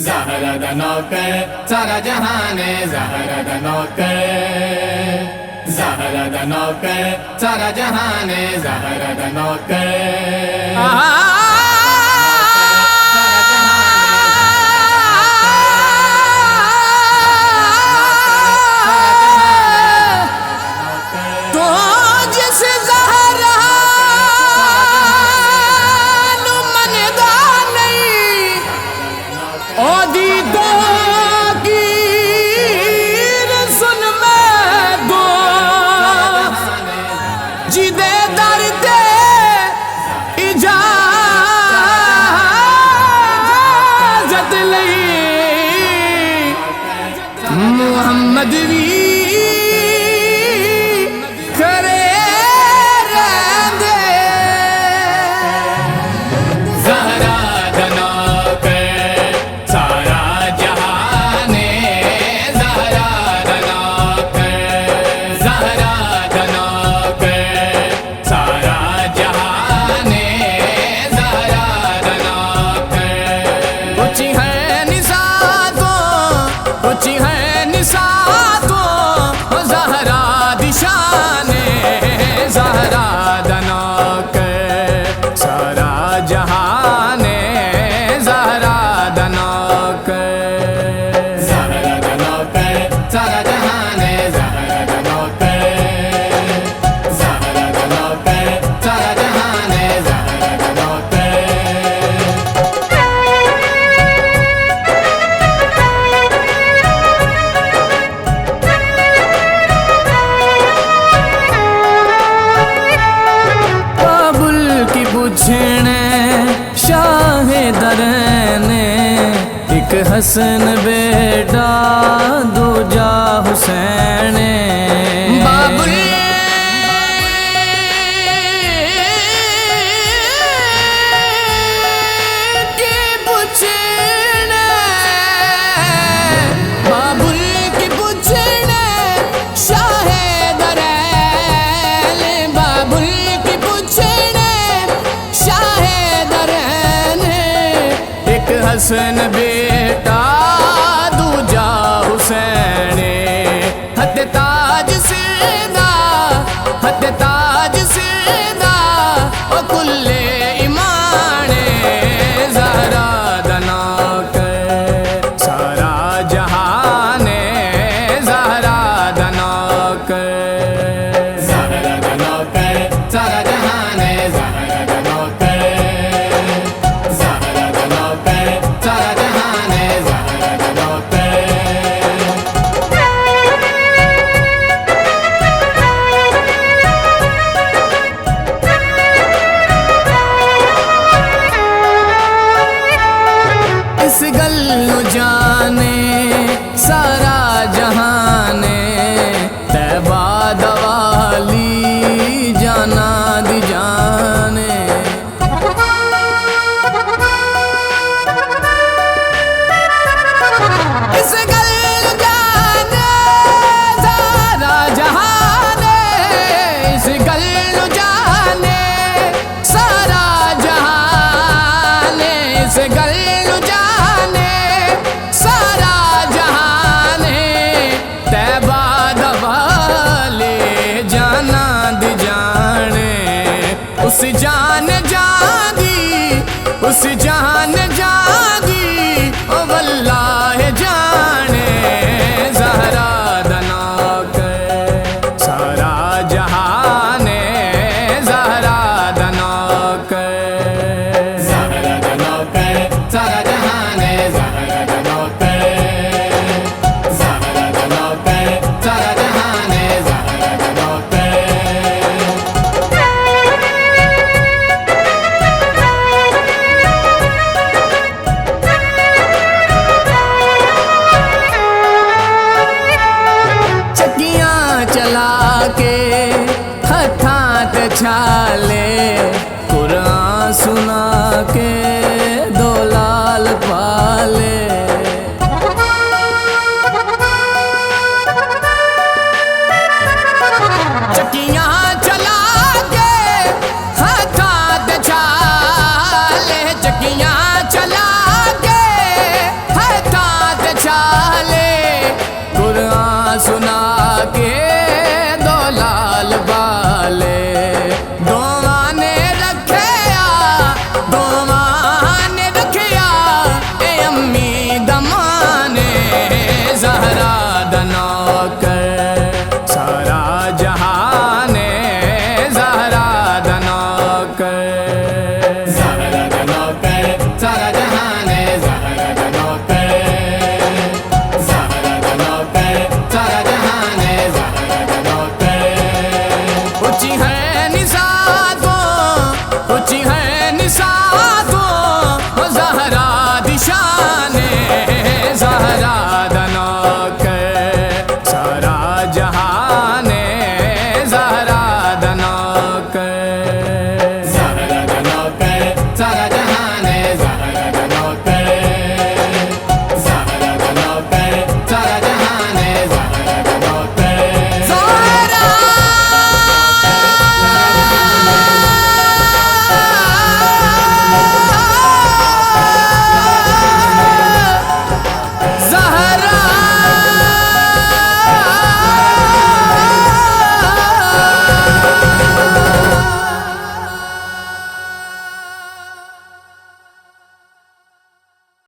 ज़हरा दा नौकर सारा जहान है, ज़हरा दा नौकर, ज़हरा दा नौकर सारा जहान है, ज़हरा दा नौकर। जिदे दर ते इजाज़त लई मुहम्मद भी करे रहंदे। ज़हरा दा नौकर सारा जहान है, ज़हरा दा नौकर, ज़हरा दा नौकर सारा जहान है, ज़हरा दा नौकर। ऊंची है निसातो, ऊंची है निसातो, ज़हरा दी शान है, ज़हरा दा नौकर सारा जहान है, ज़हरा दा नौकर। ज़हरा दा नौकर सारा जहान है, ज़हरा दा नौकर, ज़हरा दा नौकर सारा जहान है, ज़हरा दा नौकर। बाबुल की पूछने शाहे दरने, एक हसन बेटा दूजा हुसैन। बाबुल की पूछने, बाबुल की पूछने शाहे दरने, बाबुल की पूछने शाहे दरने, एक हसन बेटा दूजा हुसैन। हद ताज सिरदा, हद ताज सिरदा ओ कुल्ले ईमाने, ज़हरा दा नौकर सारा जहान है, ज़हरा दा नौकर। ज़हरा दा नौकर सारा जहान है, ज़हरा दा नौकर, ज़हरा दा नौकर सारा जहान है, ज़हरा दा नौकर। इस गल